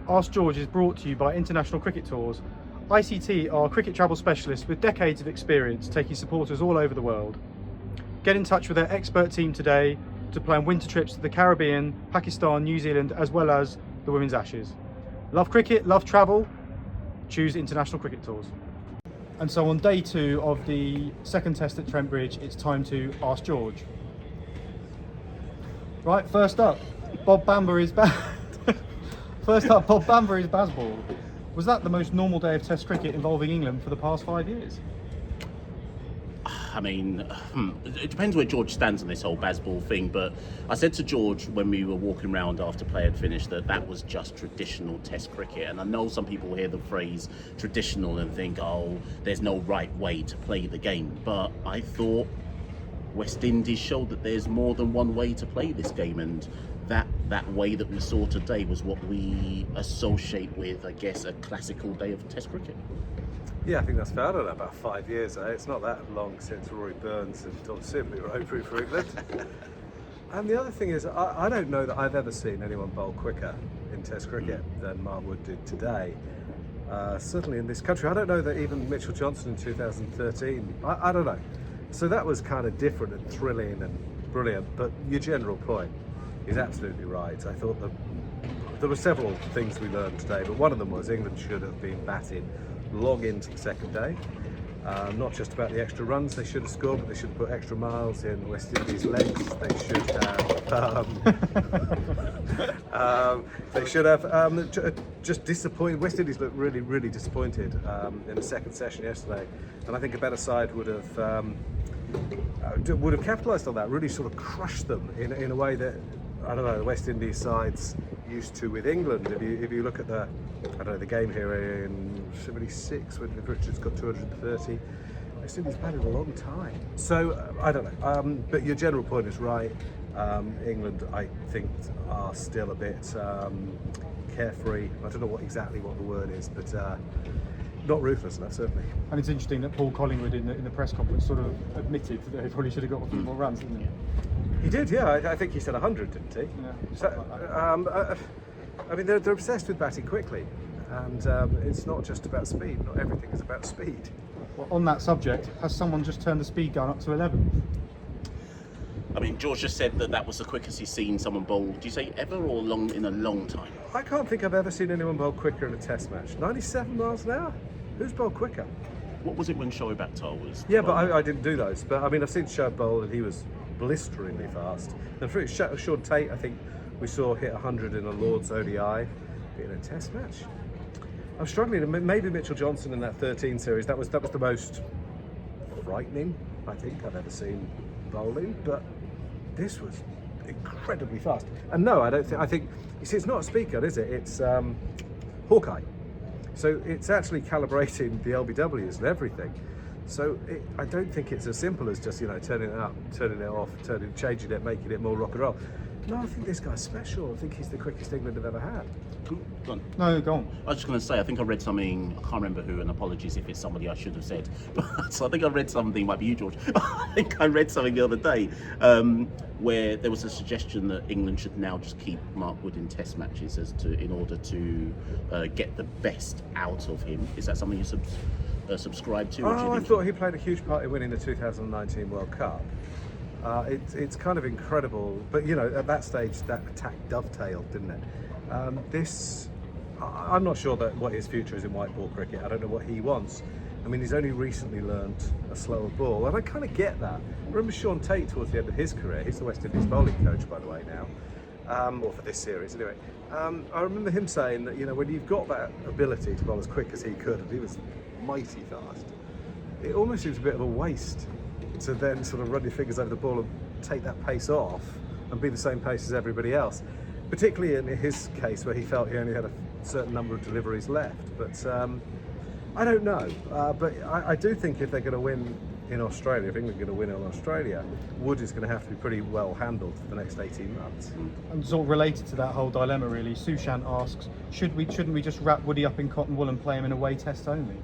Ask George is brought to you by International Cricket Tours. ICT are cricket travel specialists with decades of experience taking supporters all over the world. Get in touch with their expert team today to plan winter trips to the Caribbean, Pakistan, New Zealand, as well as the Women's Ashes. Love cricket, love travel, choose International Cricket Tours. And so on day 2 of the second test at Trent Bridge, it's time to Ask George. Right, first up, Bob Bamber is Bazball. Was that the most normal day of Test cricket involving England for the past 5 years? I mean, it depends where George stands on this whole Bazball thing, but I said to George when we were walking around after play had finished that was just traditional Test cricket. And I know some people hear the phrase traditional and think, oh, there's no right way to play the game. But I thought West Indies showed that there's more than one way to play this game, and that way that we saw today was what we associate with, I guess, a classical day of Test cricket. Yeah, I think that's fair. I don't know, about 5 years. It's not that long since Rory Burns and Don Sibley were opening for England. And the other thing is, I don't know that I've ever seen anyone bowl quicker in Test cricket than Mark Wood did today. Certainly in this country. I don't know that even Machel Johnson in 2013, I don't know. So that was kind of different and thrilling and brilliant. But your general point is absolutely right. I thought that there were several things we learned today, but one of them was England should have been batting long into the second day. Not just about the extra runs they should have scored, but they should have put extra miles in West Indies' legs. They should have just disappointed. West Indies looked really, really disappointed in the second session yesterday, and I think a better side would have capitalised on that, really sort of crushed them in a way that, I don't know, the West Indies sides used to with England. If you look at the game here in 76 when Richards got 230, West Indies batted a long time. So I don't know, but your general point is right. England, I think, are still a bit carefree. I don't know exactly what the word is, but not ruthless enough, certainly. And it's interesting that Paul Collingwood in the press conference sort of admitted that they probably should have got a few more runs, didn't he? He did, yeah. I think he said 100, didn't he? Yeah. So, I mean, they're obsessed with batting quickly, and it's not just about speed. Not everything is about speed. Well, on that subject, has someone just turned the speed gun up to 11? I mean, George just said that was the quickest he's seen someone bowl. Do you say ever or in a long time? I can't think I've ever seen anyone bowl quicker in a Test match. 97 miles an hour? Who's bowled quicker? What was it when Shoaib Akhtar was? Yeah, but I didn't do those. But I mean, I've seen Shoaib bowl and he was blisteringly fast. And for Sean Tate, I think we saw hit 100 in a Lord's ODI in a Test match. I'm struggling. Maybe Machel Johnson in that 13 series. That was the most frightening I think I've ever seen bowling. But this was incredibly fast. And no, I don't think. I think you see, it's not a speed gun, is it? It's Hawkeye. So it's actually calibrating the LBWs and everything. So I don't think it's as simple as just, turning it up, turning it off, changing it, making it more rock and roll. No, I think this guy's special. I think he's the quickest England have ever had. Go on. No, go on. I was just going to say, I think I read something, I can't remember who, and apologies if it's somebody I should have said, but so I think I read something, might be you, George. I think I read something the other day where there was a suggestion that England should now just keep Mark Wood in Test matches in order to get the best out of him. Is that something you subscribe to? I thought he played a huge part in winning the 2019 World Cup. It's kind of incredible, but at that stage that attack dovetailed, didn't it? I'm not sure what his future is in white ball cricket. I don't know what he wants. I mean, he's only recently learnt a slower ball, and I kind of get that. I remember Sean Tate towards the end of his career. He's the West Indies bowling coach, by the way, now, or for this series anyway. I remember him saying that when you've got that ability to bowl as quick as he could, and he was mighty fast, it almost seems a bit of a waste to then sort of run your fingers over the ball and take that pace off and be the same pace as everybody else, particularly in his case where he felt he only had a certain number of deliveries left. But I don't know, but I do think if they're going to win in Australia, if England are going to win in Australia, Wood is going to have to be pretty well handled for the next 18 months. And sort of related to that whole dilemma really, Sushant asks, shouldn't we just wrap Woody up in cotton wool and play him in away test only?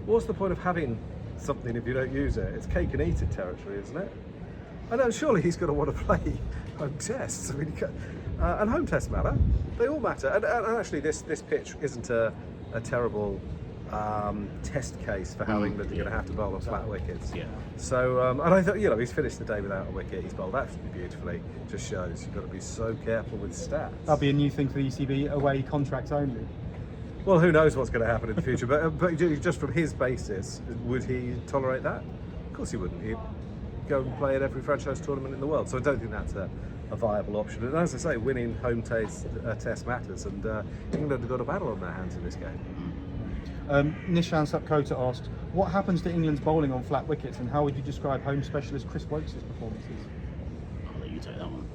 What's the point of having something if you don't use it? It's cake and eat it territory, isn't it? I know, surely he's going to want to play home tests. I mean, and home tests matter, They all matter. And actually, this pitch isn't a terrible test case for how England are going to have to bowl on flat wickets. Yeah. So, and I thought, he's finished the day without a wicket. He's bowled absolutely beautifully. Just shows you've got to be so careful with stats. That'll be a new thing for the ECB, away contracts only. Well, who knows what's going to happen in the future? But just from his basis, would he tolerate that? Of course he wouldn't. He'd go and play at every franchise tournament in the world. So I don't think that's a viable option. And as I say, winning home test matters, and England have got a battle on their hands in this game. Nishan Sapkota asked, what happens to England's bowling on flat wickets, and how would you describe home specialist Chris Wokes' performances? I'll let you take that one.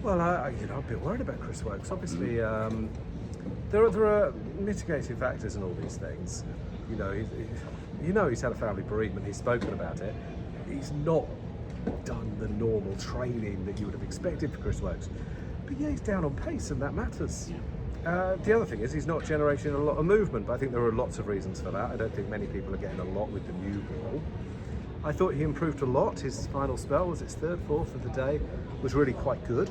Well, I'm a bit worried about Chris Wokes. Obviously, there are mitigating factors in all these things. He's had a family bereavement. He's spoken about it. He's not done the normal training that you would have expected for Chris Wokes. But yeah, he's down on pace, and that matters. Yeah. The other thing is he's not generating a lot of movement, but I think there are lots of reasons for that. I don't think many people are getting a lot with the new ball. I thought he improved a lot. His final spell, was its third, fourth of the day, was really quite good.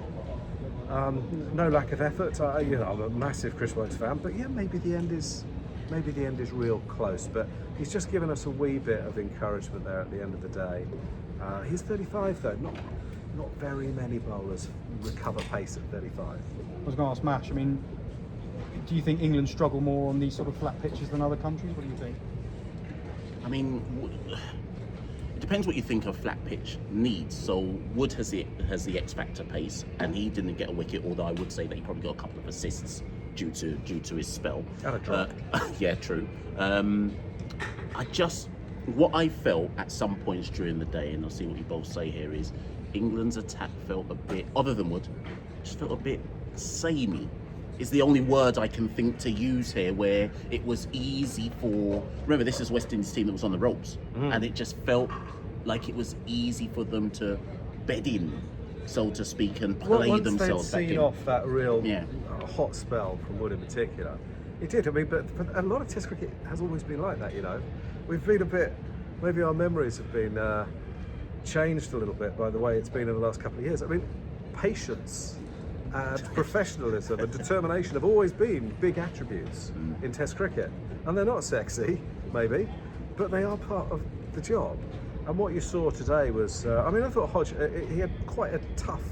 No lack of effort. I'm a massive Chris Wokes fan, but yeah, maybe the end is real close. But he's just given us a wee bit of encouragement there at the end of the day. He's 35 though. Not very many bowlers recover pace at 35. I was going to ask Mash, do you think England struggle more on these sort of flat pitches than other countries? What do you think? It depends what you think a flat pitch needs. So Wood has the X factor pace, and he didn't get a wicket. Although I would say that he probably got a couple of assists due to his spell. And a drop. Yeah, true. What I felt at some points during the day, and I'll see what you both say here, is England's attack felt a bit, other than Wood, just felt a bit samey. Is the only word I can think to use here, where it was easy for, remember this is West Indies team that was on the ropes, and it just felt like it was easy for them to bed in, so to speak, and play themselves back in. Once they'd seen off that real Yeah. hot spell from Wood in particular, it did. But a lot of Test cricket has always been like that, We've been a bit, maybe our memories have been changed a little bit by the way it's been in the last couple of years. Patience and professionalism and determination have always been big attributes in Test cricket, and they're not sexy, maybe, but they are part of the job. And what you saw today was, I thought Hodge, he had quite a tough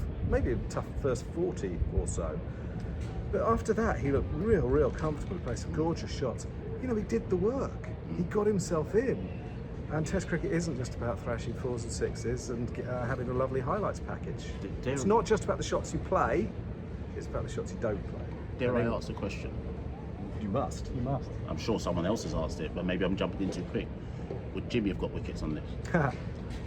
first 40 or so, but after that he looked real comfortable. He played some gorgeous shots. He did the work. He got himself in. And Test cricket isn't just about thrashing fours and sixes and having a lovely highlights package. It's not just about the shots you play, it's about the shots you don't play. Dare I ask a question? You must. You must. I'm sure someone else has asked it, but maybe I'm jumping in too quick. Would Jimmy have got wickets on this?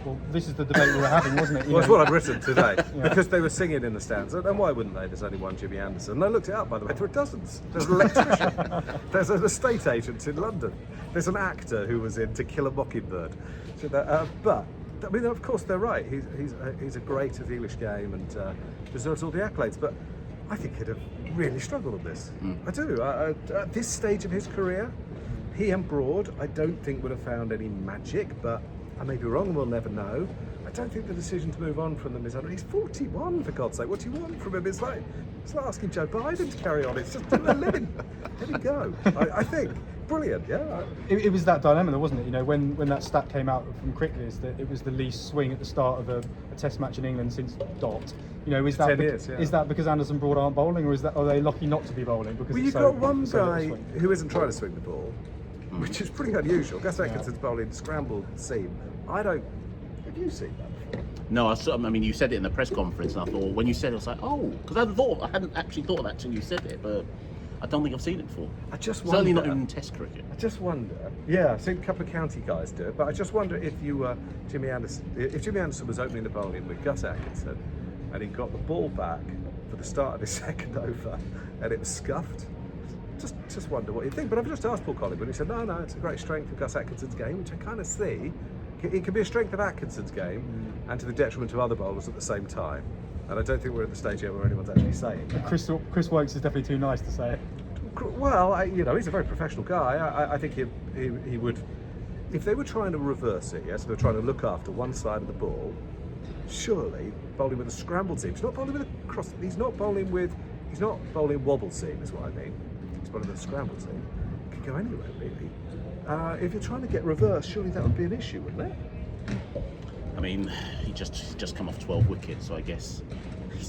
Well, this is the debate we were having, wasn't it? Well, it's what I've written today, because they were singing in the stands, and why wouldn't they? There's only one Jimmy Anderson. And I looked it up, by the way, there are dozens. There's an electrician, there's an estate agent in London, there's an actor who was in To Kill a Mockingbird. So of course they're right. He's a great of the English game and deserves all the accolades, but I think he'd have really struggled on this. I do. At this stage of his career, he and Broad, I don't think would have found any magic, but I may be wrong and we'll never know. I don't think the decision to move on from them is under. He's 41, for God's sake. What do you want from him? It's like asking Joe Biden to carry on. It's just let him go. I think. Brilliant, yeah. It was that dilemma, though, wasn't it? When that stat came out from Cricketers that it was the least swing at the start of a Test match in England since Dot. Is that 10 years, yeah. Is that because Anderson Broad aren't bowling, or are they lucky not to be bowling? Because you've got one guy who isn't trying to swing the ball, which is pretty unusual. Gus Atkinson's bowling scrambled seam. Have you seen that? No, you said it in the press conference, and I thought, when you said it, I was like, oh, because I hadn't actually thought of that until you said it, but I don't think I've seen it before. I just wonder. Certainly not in Test cricket. I just wonder. Yeah, I've seen a couple of county guys do it, but I just wonder if Jimmy Anderson was opening the bowling with Gus Atkinson, and he got the ball back for the start of his second over, and it was scuffed. Just wonder what you think. But I've just asked Paul Collingwood, and he said, no, it's a great strength of Gus Atkinson's game, which I kind of see. It can be a strength of Atkinson's game, and to the detriment of other bowlers at the same time. And I don't think we're at the stage yet where anyone's actually saying that. Chris Wokes is definitely too nice to say it. Well, he's a very professional guy. I think he would, if they were trying to reverse it, yes, they were trying to look after one side of the ball, surely bowling with a scrambled seam. He's not bowling with a cross. He's not bowling with he's not bowling wobble seam, is what I mean. He's bowling the scramble seam. Could go anywhere really. If you're trying to get reverse, surely that would be an issue, wouldn't it? I mean, he's just come off 12 wickets, so I guess.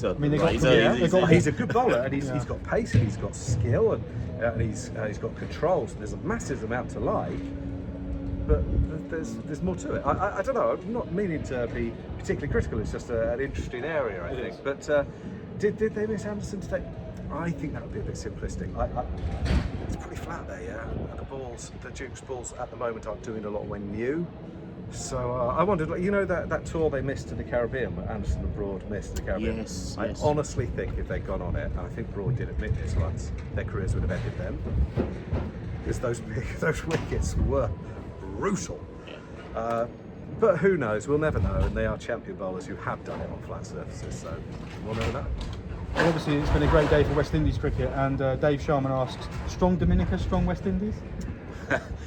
I mean, He's a good bowler, and he's got pace, and he's got skill, and he's got control. So there's a massive amount to like, but there's more to it. I don't know. I'm not meaning to be particularly critical. It's just an interesting area, I think. But did they miss Anderson today? I think that would be a bit simplistic. It's pretty flat there, yeah. The Duke's balls at the moment aren't doing a lot when new. So I wondered, you know, that tour they missed to the Caribbean, where Anderson and Broad missed to the Caribbean. Yes. I honestly think if they'd gone on it, and I think Broad did admit this once, their careers would have ended then. Because those wickets were brutal. Yeah. But who knows? We'll never know. And they are champion bowlers who have done it on flat surfaces, so we'll never know. Well, obviously, it's been a great day for West Indies cricket, and Dave Sharman asks, strong Dominica, strong West Indies?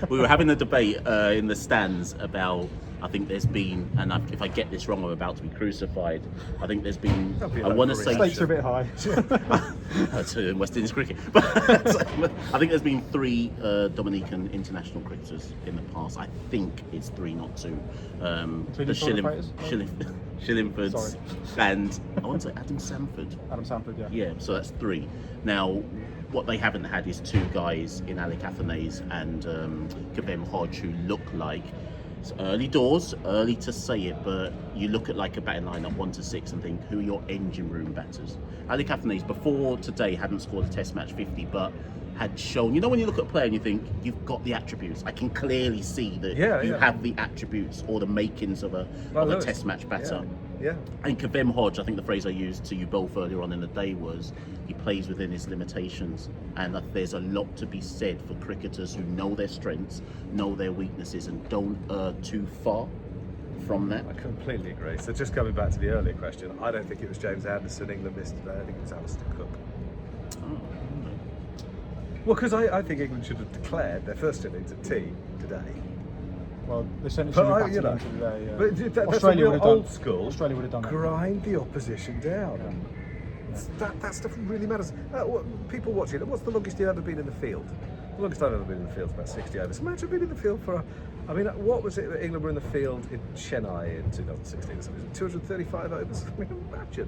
We were having a debate in the stands about, I think there's been, and if I get this wrong, I'm about to be crucified. I think there's been, I want to say... Stakes are a bit high. That's in West Indies cricket. But I think there's been 3 Dominican international cricketers in the past. I think it's 3, not 2. The Shillingfords and I want to say Adam Sanford. Adam Sanford, yeah. Yeah, so that's 3. Now, what they haven't had is 2 guys in Alec Athanaze and Kavem Hodge who look like, it's early doors, early to say it, but you look at like a batting lineup 1 to 6 and think, who are your engine room batters? Alec Athanaze before today hadn't scored a Test match 50, but had shown, you know, when you look at a player and you think, you've got the attributes. I can clearly see that you have the attributes or the makings of a Test match batter. Yeah. And Kavem Hodge, I think the phrase I used to you both earlier on in the day was, he plays within his limitations, and that there's a lot to be said for cricketers who know their strengths, know their weaknesses, and don't err too far from that. I completely agree. So just coming back to the earlier question, I don't think it was James Anderson England missed today. I think it was Alistair Cook. Oh, well, because I think England should have declared their first innings at tea today. Well, they certainly should have you know, batted today. Yeah. But that's Australia real would have done, old school. Australia would have done that. Grind the opposition down. Yeah. That stuff really matters. People watching it, what's the longest you've ever been in the field? The longest I've ever been in the field is about 60 overs. Imagine being in the field for I mean, what was it that England were in the field in Chennai in 2016 or something? 235 overs? I mean, imagine.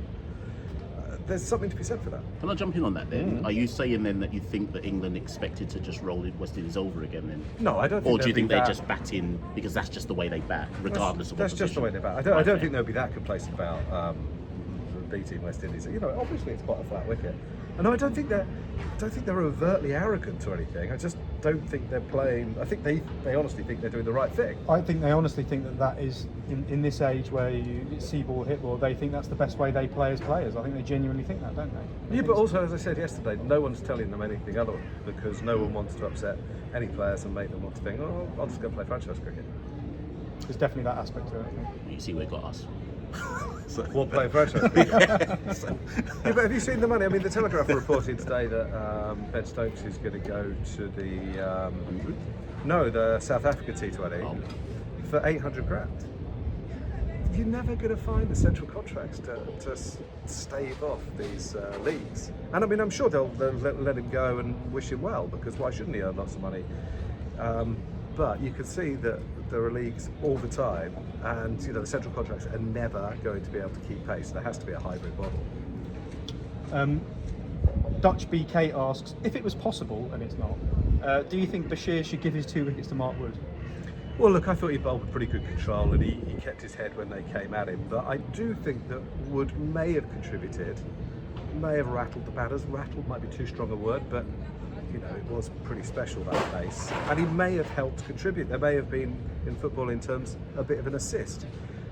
There's something to be said for that. Can I jump in on that then? Are you saying then that you think that England expected to just roll West Indies over again then? No, I don't think. Or do you think they're just batting because that's just the way they bat, regardless of that's opposition? just the way they bat. I don't think they'll be that complacent about beating West Indies. You know, obviously it's quite a flat wicket. And I don't think they're overtly arrogant or anything. I just don't think they're playing. I think they honestly think they're doing the right thing. I think they honestly think that is in this age where you see ball, hit ball. They think that's the best way they play as players. I think they genuinely think that, don't they? Yeah, but also, as I said yesterday, no one's telling them anything other because no one wants to upset any players and make them want to think, oh, I'll just go play franchise cricket. There's definitely that aspect to it. You see where it got us. What playing franchise cricket? Yeah, but have you seen the money? I mean, the Telegraph are reporting today that Ben Stokes is going to go to the South Africa T20 for 800 grand. You're never going to find the central contracts to stave off these leagues. And I mean, I'm sure they'll let him go and wish him well, because why shouldn't he earn lots of money? But you can see that there are leagues all the time, and you know the central contracts are never going to be able to keep pace. There has to be a hybrid model. Dutch BK asks, if it was possible, and it's not, do you think Bashir should give his 2 wickets to Mark Wood? Well, look, I thought he bowled with pretty good control, and he kept his head when they came at him. But I do think that Wood may have contributed, may have rattled the batters. Rattled might be too strong a word, but you know, it was pretty special, that pace. And he may have helped contribute. There may have been, in footballing terms, a bit of an assist.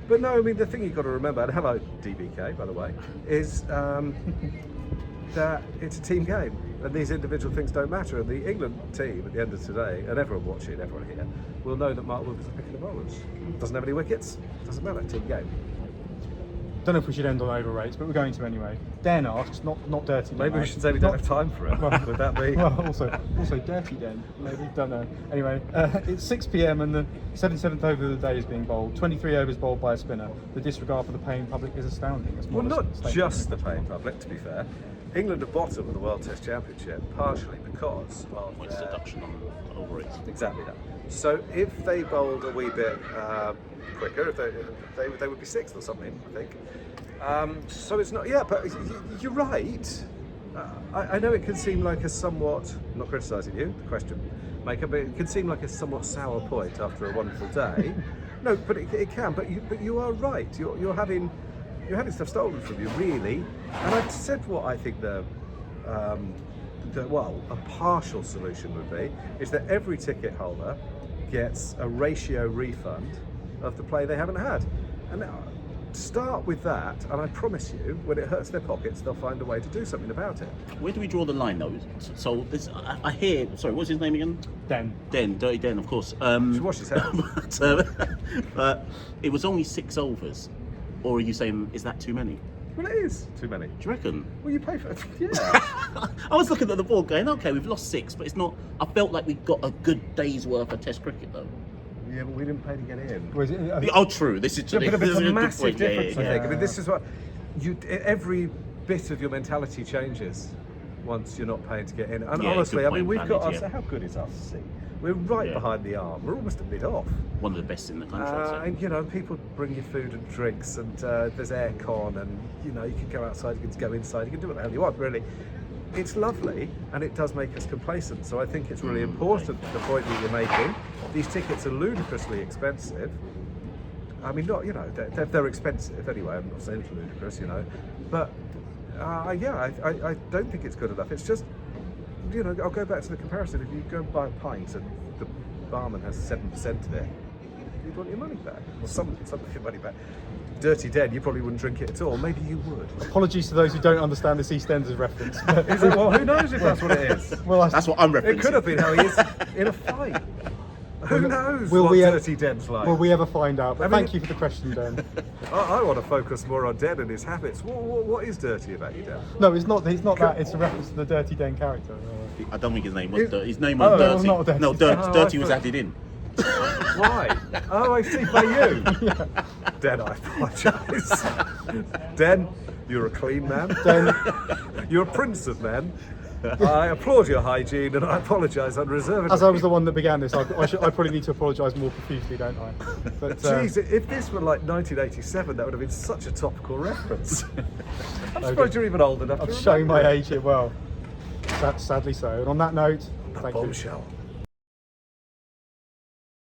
But no, I mean, the thing you've got to remember, and hello DBK, by the way, is that it's a team game. And these individual things don't matter. And the England team, at the end of today, and everyone watching, everyone here, will know that Mark Wood was the pick of the bowlers. Doesn't have any wickets, doesn't matter, team game. Don't know if we should end on over rates, but we're going to anyway. Den asks, not dirty. Maybe we should say we don't have time for it. Would that be? Well, also dirty Den. Maybe, don't know. Anyway, it's 6 p.m. and the 77th over of the day is being bowled. 23 overs bowled by a spinner. The disregard for the paying public is astounding. Well, not just the paying public, to be fair. England are bottom of the World Test Championship, partially because of Points deduction on over it. exactly that. So if they bowled a wee bit quicker, if they would be sixth or something, I think. So it's not, yeah, but you're right. I know it can seem like a somewhat, I'm not criticising you, the question maker, but it can seem like a somewhat sour point after a wonderful day. No, but it can. But you are right. You're having stuff stolen from you, really. And I've said what I think a partial solution would be is that every ticket holder gets a ratio refund of the play they haven't had. And start with that, and I promise you, when it hurts their pockets, they'll find a way to do something about it. Where do we draw the line, though? So this, I hear. Sorry, what's his name again? Den, Dirty Den, of course. Should wash his hands. But it was only 6 overs, or are you saying is that too many? Well, it is too many. Do you reckon? Well, you pay for it. Yeah. I was looking at the board, going, okay, we've lost 6, but it's not. I felt like we got a good day's worth of Test cricket, though. Yeah, but we didn't pay to get in. Was it, Oh, true. This is Yeah, but this it's is a good massive point. difference, I Yeah. think. I mean, this is what every bit of your mentality changes once you're not paying to get in. And Yeah, honestly, good I mean, point, we've got valid, us. yeah. How good is our seat? We're right Yeah. behind the arm. We're almost a bit off. One of the best in the country. I'd say. And you know, people bring you food and drinks, and there's aircon, and you know, you can go outside, you can go inside, you can do what the hell you want, really. It's lovely, and it does make us complacent. So I think it's really important, the point that you're making. These tickets are ludicrously expensive. I mean, not, you know, they're expensive anyway. I'm not saying it's ludicrous, you know, but yeah, I don't think it's good enough. It's just, you know, I'll go back to the comparison. If you go and buy a pint and the barman has 7% of it, you'd want your money back, or some of your money back. Dirty Den, you probably wouldn't drink it at all. Maybe you would. apologies to those who don't understand this EastEnders reference. Is it? Well, who knows if that's what it is? Well, That's what I'm referencing. It could have been how he is in a fight. Who knows will what we Dirty Den's like? will we ever find out? But I mean- thank you for the question, Den. I want to focus more on Den and his habits. What is dirty about you, Den? No, it's not. It's not that. It's a reference to the Dirty Den character. I don't think his name was Is- Dirty. His name was Oh, Dirty. not Dirty. No, Oh, Dirty I was thought- added in. Why? Oh, I see, by you. Den, I apologise. Den, you're a clean man. Den, You're a prince of men. I applaud your hygiene and I apologise unreservedly. as I was the one that began this, I probably need to apologise more profusely, don't I? But Jeez, if this were like 1987, that would have been such a topical reference. I'm surprised you're even old enough I'm to showing my remember it. age here. Well, sadly so. And on that note, thank you. Bombshell.